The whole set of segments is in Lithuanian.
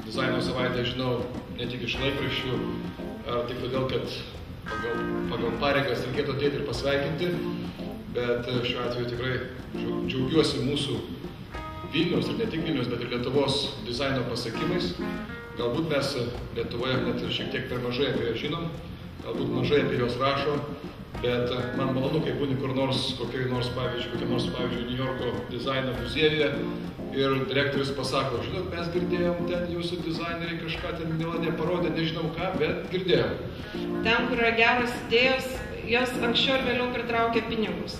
Dizaino savaitę žinau ne tik iš laikraščių, ar tik todėl, kad pagal pareigas reikėtų ateiti ir pasveikinti, bet šiuo atveju tikrai džiaugiuosi mūsų Vilniaus ir ne tik Vilniaus, bet ir Lietuvos dizaino pasiekimais. Galbūt mes Lietuvoje net ir šiek tiek per mažai apie ją žinom, galbūt mažai apie juos rašo, bet man malonu, kai būni kur nors, kokiai nors pavyzdžiui, New Yorko dizaino muziejuje ir direktorius pasako, žinot, mes girdėjom, ten jūsų dizaineriai kažką ten Milane parodė, nežinau ką, bet girdėjom. Ten, kur yra geros idėjos, jos anksčiau ir vėliau pritraukia pinigus.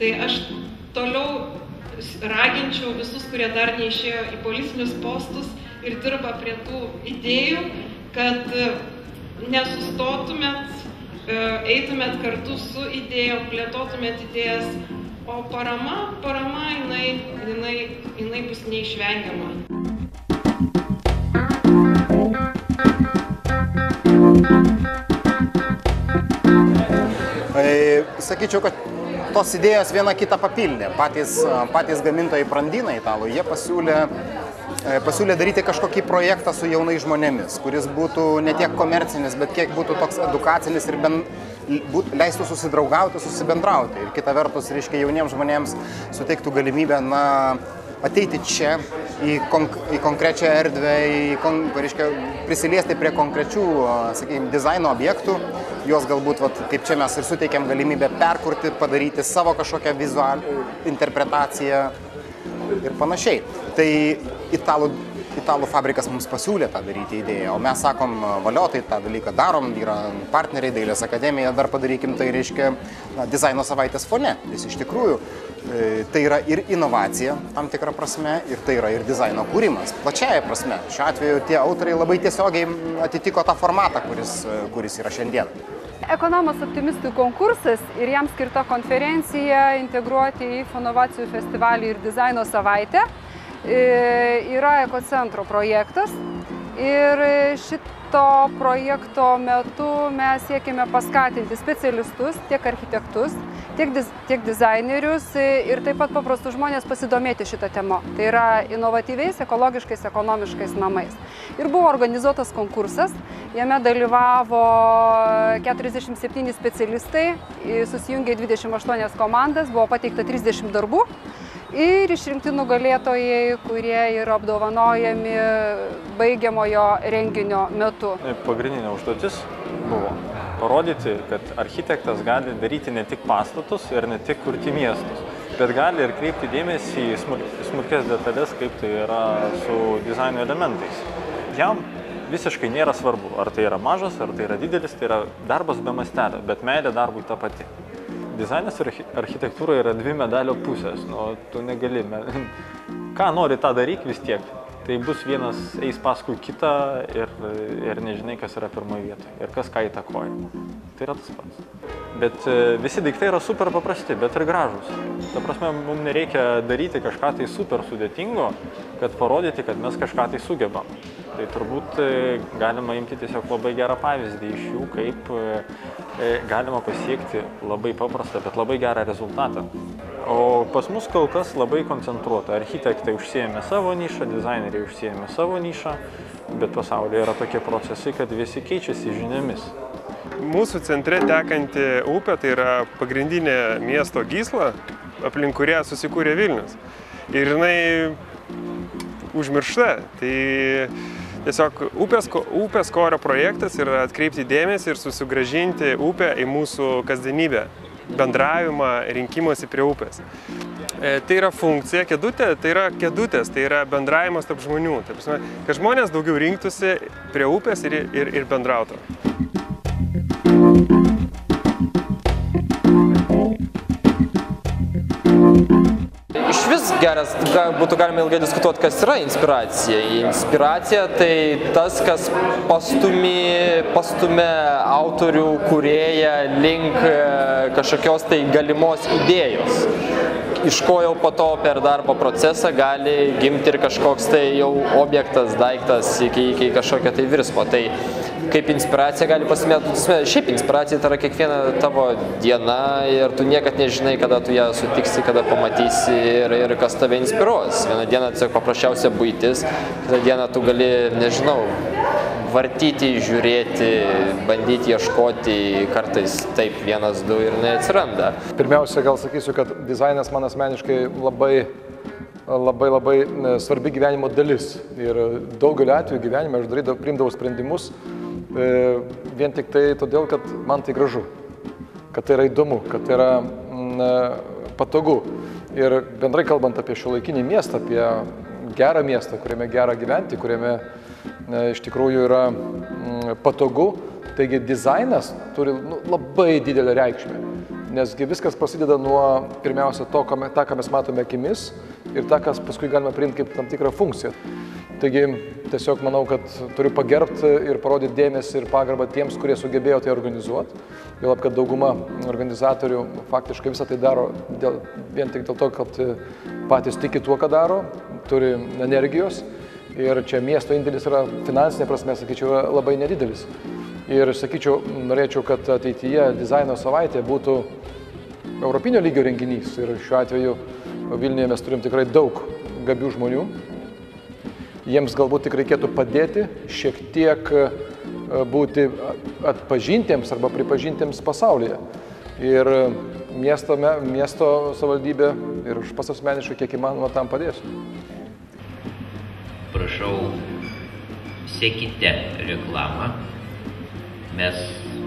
Tai aš toliau raginčiau visus, kurie dar neišėjo į politinius postus ir dirba prie tų idėjų, kad nesustotumėt, eitumėt kartu su idėjom, plėtotumėt idėjas, o parama jinai bus neišvengiama. Sakyčiau, kad tos idėjos viena kitą papildė. Patys gamintojai brandinai italų, jie pasiūlė daryti kažkokį projektą su jaunais žmonėmis, kuris būtų ne tiek komercinis, bet kiek būtų toks edukacinis ir leistų susidraugauti, susibendrauti. Ir kita vertus, reiškia, jauniems žmonėms suteiktų galimybę ateiti čia į konkrečią erdvę, prisiliesti prie konkrečių, sakykime, dizaino objektų, juos galbūt, kaip čia mes ir suteikėm galimybę perkurti, padaryti savo kažkokią vizualią interpretaciją ir panašiai. Tai italų fabrikas mums pasiūlė tą daryti idėją, o mes sakom, valio, tai tą dalyką darom, yra partneriai, Dailės akademija, dar padarykim, tai reiškia dizaino savaitės fone. Nes iš tikrųjų tai yra ir inovacija tam tikrą prasme, ir tai yra ir dizaino kūrimas, plačiaja prasme. Šiuo atveju tie autoriai labai tiesiogiai atitiko tą formatą, kuris yra šiandien. Ekonomos optimistų konkursas ir jam skirta konferencija integruoti į inovacijų festivalį ir dizaino savaitę yra Ekocentro projektas. Ir šito projekto metu mes siekime paskatinti specialistus, tiek architektus, tiek dizainerius ir taip pat paprastus žmonės pasidomėti šitą temą. Tai yra inovatyviais, ekologiškais, ekonomiškais namais. Ir buvo organizuotas konkursas, jame dalyvavo 47 specialistai, susijungė 28 komandas, buvo pateikta 30 darbų. Ir išrinkti nugalėtojai, kurie yra apdovanojami baigiamojo renginio metu. Pagrindinė užduotis buvo parodyti, kad architektas gali daryti ne tik pastatus ir ne tik kurti miestus, bet gali ir kreipti dėmesį į smulkes detalės, kaip tai yra su dizaino elementais. Jam visiškai nėra svarbu, ar tai yra mažas, ar tai yra didelis, tai yra darbas be mastelio, bet meilė darbui ta pati. Dizainas ir architektūra yra dvi medalio pusės, tu negali, ką nori tą daryk vis tiek, tai bus vienas eis paskui kitą ir nežinai, kas yra pirmoje vietoje ir kas ką įtakoja. Tai yra tas pats. Bet visi daiktai yra super paprasti, bet ir gražus. Ta prasme, mums nereikia daryti kažką tai super sudėtingo, kad parodyti, kad mes kažką tai sugebam. Tai turbūt galima imti tiesiog labai gerą pavyzdį iš jų, kaip galima pasiekti labai paprastą, bet labai gerą rezultatą. O pas mus kol kas labai koncentruota. Architektai užsiėmė savo nišą, dizaineriai užsiėmė savo nišą, bet pasaulyje yra tokie procesai, kad visi keičiasi žiniomis. Mūsų centre tekanti upė, tai yra pagrindinė miesto gysla, aplink kurią susikūrė Vilnius. Ir jinai užmiršta. Tai tiesiog upės korio projektas yra atkreipti dėmesį ir susigrąžinti upę į mūsų kasdienybę, bendravimą, rinkimąsi prie upės. Tai yra funkcija, kėdutė, tai yra kėdutės, tai yra bendravimas tarp žmonių. Tai prasme, kad žmonės daugiau rinktųsi prie upės ir bendrautų. Iš vis geras, būtų galima ilgai diskutuoti, kas yra inspiracija. Inspiracija tai tas, kas pastumia autorių, kūrėją link kažkokios tai galimos idėjos. Iš ko jau po to per darbo procesą gali gimti ir kažkoks tai jau objektas, daiktas iki kažkokio tai virsmo. Tai kaip inspiracija gali pasimėti. Šiaip inspiracija tai yra kiekviena tavo diena ir tu niekad nežinai, kada tu ją sutiksi, kada pamatysi ir kas tave inspiruos. Vieną dieną tiesiog paprasčiausia buitis, kitą dieną tu gali, nežinau, vartyti, žiūrėti, bandyti ieškoti, kartais taip, 1, 2 ir neatsiranda. Pirmiausia, gal sakysiu, kad dizainas man asmeniškai labai svarbi gyvenimo dalis. Ir daugeliu atveju gyvenime aš priimdavau sprendimus vien tik tai todėl, kad man tai gražu, kad tai yra įdomu, kad tai yra patogu. Ir bendrai kalbant apie šiuolaikinį miestą, apie gerą miestą, kuriame gera gyventi, kuriame iš tikrųjų yra patogu, taigi dizainas turi labai didelę reikšmę, nesgi viskas prasideda nuo pirmiausia to, ką mes matome akimis ir tą, kas paskui galime priimti kaip tam tikrą funkciją. Taigi tiesiog manau, kad turiu pagerbti ir parodyti dėmesį ir pagarbą tiems, kurie sugebėjo tai organizuoti. Juolab, kad dauguma organizatorių faktiškai visą tai daro vien tik dėl to, kad patys tiki tuo, ką daro, turi energijos. Ir čia miesto indėlis yra finansinė prasme, sakyčiau, labai nedidelis. Ir sakyčiau, norėčiau, kad ateityje dizaino savaitė būtų europinio lygio renginys. Ir šiuo atveju Vilniuje mes turim tikrai daug gabių žmonių. Jiems galbūt tik reikėtų padėti, šiek tiek būti atpažintiems arba pripažintiems pasaulyje. Ir miesto savivaldybė ir aš pats asmeniškai kiek įmanoma tam padėsiu. Prašau, sekite reklamą. Mes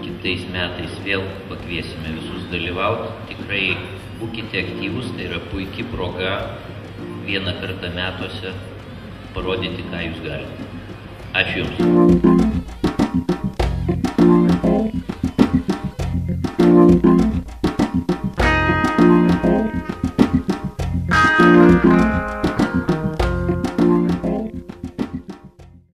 kitais metais vėl pakviesime visus dalyvauti. Tikrai būkite aktyvus, tai yra puikia proga vieną kartą metuose parodyti, ką jūs galite. Ačiū Jums.